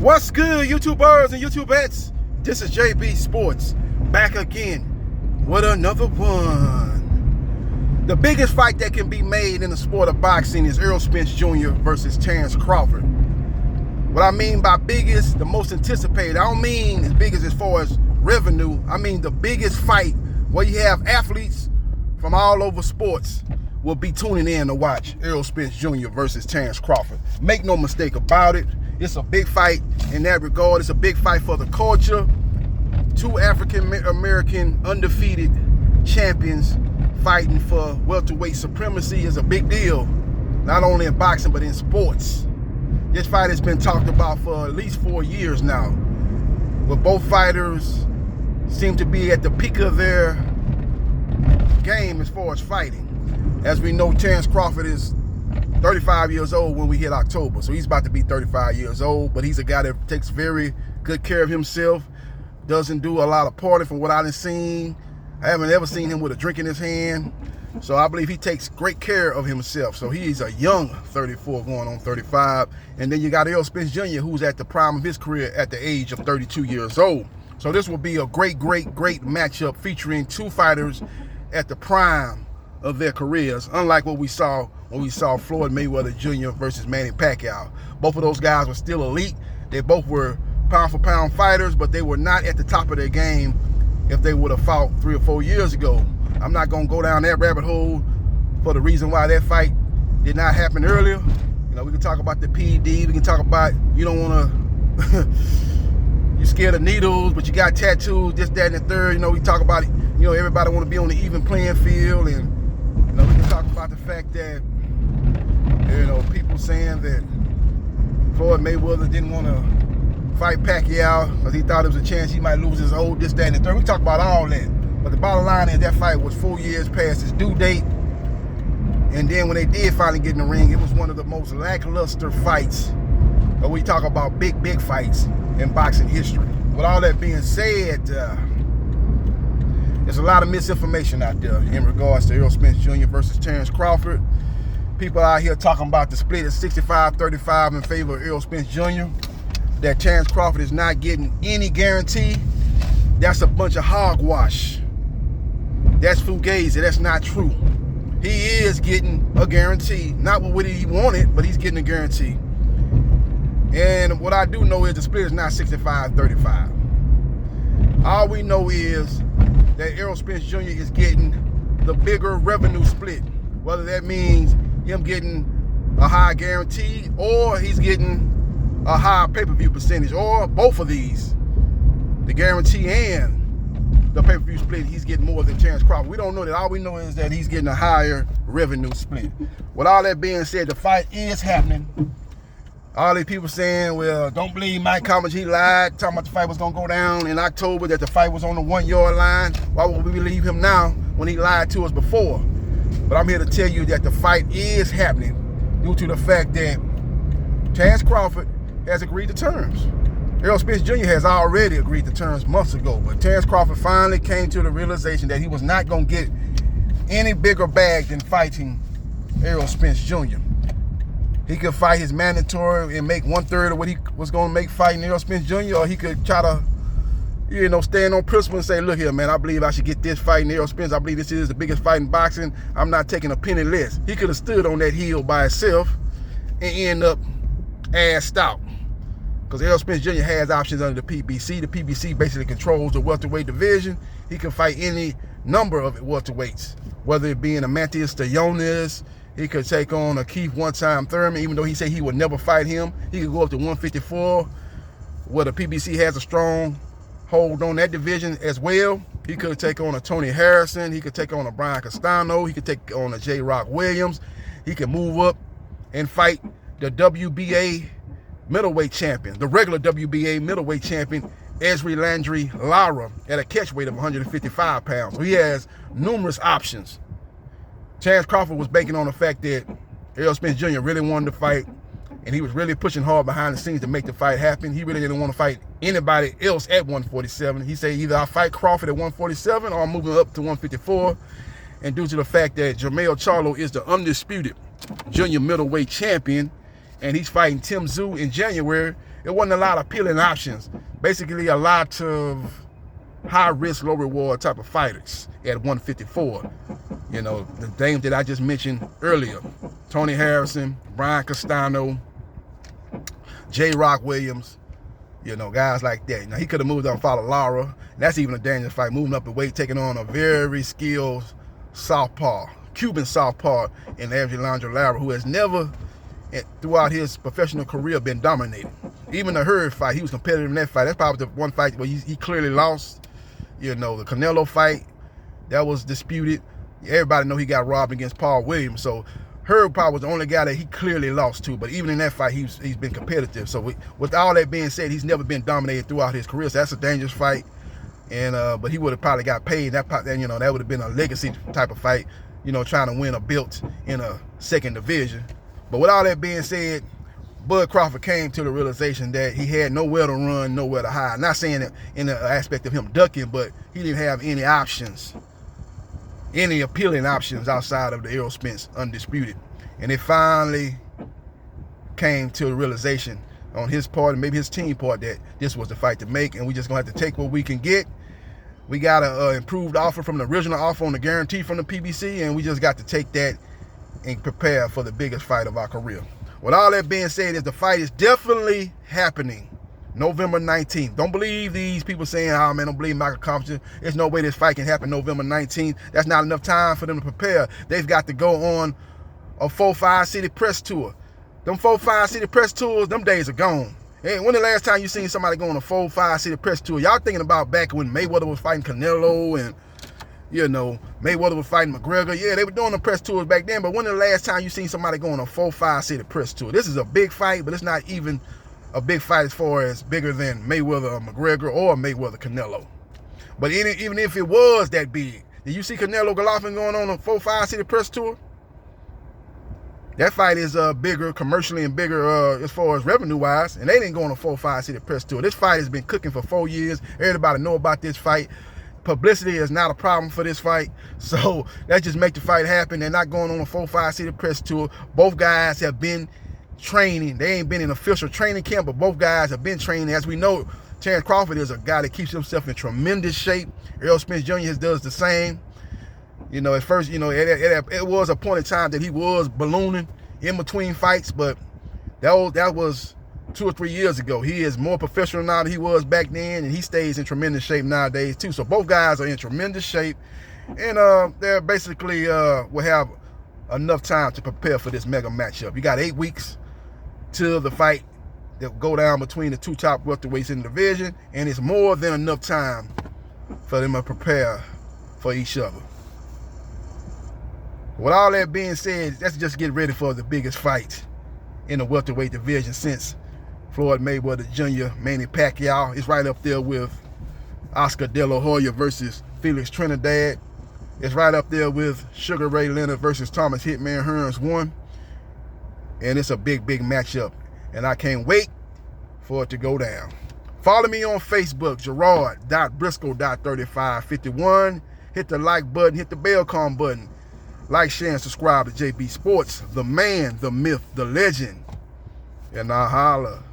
What's good, YouTubers and YouTubettes? This is JB Sports, back again with another one. The biggest fight that can be made in the sport of boxing is Errol Spence Jr. versus Terence Crawford. What I mean by biggest, the most anticipated, I don't mean as big as far as revenue. I mean the biggest fight where you have athletes from all over sports will be tuning in to watch Errol Spence Jr. versus Terence Crawford. Make no mistake about it. It's a big fight in that regard. It's a big fight for the culture. Two African-American undefeated champions fighting for welterweight supremacy is a big deal, not only in boxing, but in sports. This fight has been talked about for at least 4 years now, where both fighters seem to be at the peak of their game as far as fighting. As we know, Terence Crawford is 35 years old when we hit October, so he's about to be 35 years old, but he's a guy that takes very good care of himself, doesn't do a lot of partying from what I've seen. I haven't ever seen him with a drink in his hand, so I believe he takes great care of himself. So he's a young 34 going on 35, and then you got Errol Spence Jr., who's at the prime of his career at the age of 32 years old. So this will be a great matchup featuring two fighters at the prime of their careers, unlike what we saw when we saw Floyd Mayweather Jr. versus Manny Pacquiao. Both of those guys were still elite. They both were pound-for-pound fighters, but they were not at the top of their game if they would have fought 3 or 4 years ago. I'm not going to go down that rabbit hole for the reason why that fight did not happen earlier. You know, we can talk about the PD. We can talk about you don't want to, you're scared of needles, but you got tattoos, this, that, and the third. You know, we talk about it. You know, everybody want to be on the even playing field, and you know, we can talk about the fact that, you know, people saying that Floyd Mayweather didn't want to fight Pacquiao because he thought there was a chance he might lose his hold, this, that, and the third. We talk about all that. But the bottom line is that fight was 4 years past its due date. And then when they did finally get in the ring, it was one of the most lackluster fights. But we talk about big fights in boxing history. With all that being said, there's a lot of misinformation out there in regards to Errol Spence Jr. versus Terence Crawford. People out here talking about the split at 65-35 in favor of Errol Spence Jr. That Terence Crawford is not getting any guarantee. That's a bunch of hogwash. That's fugazi. That's not true. He is getting a guarantee. Not what he wanted, but he's getting a guarantee. And what I do know is the split is not 65-35. All we know is that Errol Spence Jr. is getting the bigger revenue split, whether that means him getting a high guarantee or he's getting a high pay-per-view percentage, or both of these, the guarantee and the pay-per-view split. He's getting more than Terence Crawford. We don't know that. All we know is that he's getting a higher revenue split. With all that being said, the fight is happening. All these people saying, well, don't believe Mike Collins, he lied, talking about the fight was going to go down in October, that the fight was on the 1 yard line. Why would we believe him now when he lied to us before? But I'm here to tell you that the fight is happening due to the fact that Terence Crawford has agreed to terms. Errol Spence Jr. has already agreed to terms months ago, but Terence Crawford finally came to the realization that he was not going to get any bigger bag than fighting Errol Spence Jr. He could fight his mandatory and make 1/3 of what he was going to make fighting Errol Spence Jr., or he could try to, you know, stand on principle and say, look here, man, I believe I should get this fight in Errol Spence. I believe this is the biggest fight in boxing. I'm not taking a penny less. He could have stood on that hill by himself and end up assed out. Because Errol Spence Jr. has options under the PBC. The PBC basically controls the welterweight division. He can fight any number of welterweights, whether it be in a Mantius Stoyanis. He could take on a Keith one-time Thurman, even though he said he would never fight him. He could go up to 154, where the PBC has a strong hold on that division as well. He could take on a Tony Harrison. He could take on a Brian Castano. He could take on a J. Rock Williams. He could move up and fight the WBA middleweight champion, the regular WBA middleweight champion, Ezri Landry Lara, at a catch weight of 155 pounds. So he has numerous options. Terence Crawford was banking on the fact that Errol Spence Jr. really wanted to fight, and he was really pushing hard behind the scenes to make the fight happen. He really didn't want to fight anybody else at 147. He said either I'll fight Crawford at 147 or I'm moving up to 154. And due to the fact that Jermell Charlo is the undisputed junior middleweight champion, and he's fighting Tim Tszyu in January, it wasn't a lot of appealing options. Basically, a lot of high risk, low reward type of fighters at 154. You know, the names that I just mentioned earlier: Tony Harrison, Brian Castano, J. Rock Williams. You know, guys like that. Now, he could have moved up and followed Lara. That's even a dangerous fight, moving up in weight, taking on a very skilled southpaw, Cuban southpaw in Alejandro Lara, who has never, throughout his professional career, been dominated. Even the Hurd fight, he was competitive in that fight. That's probably the one fight where he clearly lost. You know, the Canelo fight, that was disputed. Everybody know he got robbed against Paul Williams. So Herb probably was the only guy that he clearly lost to, but even in that fight, he's been competitive. So with all that being said, he's never been dominated throughout his career. So that's a dangerous fight, and but he would have probably got paid. That you know, that would have been a legacy type of fight. You know, trying to win a belt in a second division. But with all that being said, Bud Crawford came to the realization that he had nowhere to run, nowhere to hide. Not saying that in the aspect of him ducking, but he didn't have any options. Any appealing options outside of the Errol Spence Undisputed. And it finally came to the realization on his part and maybe his team part that this was the fight to make, and we just gonna have to take what we can get. We got an improved offer from the original offer on the guarantee from the PBC, and we just got to take that and prepare for the biggest fight of our career. With all that being said, the fight is definitely happening November 19th. Don't believe these people saying, oh man, don't believe Michael Compton. There's no way this fight can happen November 19th. That's not enough time for them to prepare. They've got to go on a 4-5 city press tour. Them 4-5 city press tours, them days are gone. And when the last time you seen somebody go on a 4-5 city press tour? Y'all thinking about back when Mayweather was fighting Canelo and, you know, Mayweather was fighting McGregor. Yeah, they were doing the press tours back then, but when the last time you seen somebody go on a 4-5 city press tour? This is a big fight, but it's not even a big fight as far as bigger than Mayweather or McGregor or Mayweather Canelo. But even if it was that big, did you see Canelo Golovkin going on a 4-5 city press tour? That fight is bigger commercially and bigger as far as revenue wise, and they didn't go on a 4-5 city press tour. This fight has been cooking for 4 years. Everybody know about this fight. Publicity is not a problem for this fight, so that just make the fight happen. They're not going on a 4-5 city press tour. Both guys have been training. They ain't been in official training camp, but both guys have been training. As we know, Terrence Crawford is a guy that keeps himself in tremendous shape. Errol Spence Jr. does the same. You know, at first, you know, it was a point in time that he was ballooning in between fights, but that was 2 or 3 years ago. He is more professional now than he was back then, and he stays in tremendous shape nowadays too. So both guys are in tremendous shape, and they're basically will have enough time to prepare for this mega matchup. You got 8 weeks till the fight that will go down between the two top welterweights in the division, and it's more than enough time for them to prepare for each other. With all that being said, let's just get ready for the biggest fight in the welterweight division since Floyd Mayweather Jr., Manny Pacquiao. It's right up there with Oscar De La Hoya versus Felix Trinidad. It's right up there with Sugar Ray Leonard versus Thomas Hitman Hearns 1. And it's a big, big matchup. And I can't wait for it to go down. Follow me on Facebook, Gerard.Briscoe.3551. Hit the like button, hit the bell com button. Like, share, and subscribe to JB Sports, the man, the myth, the legend. And I holla.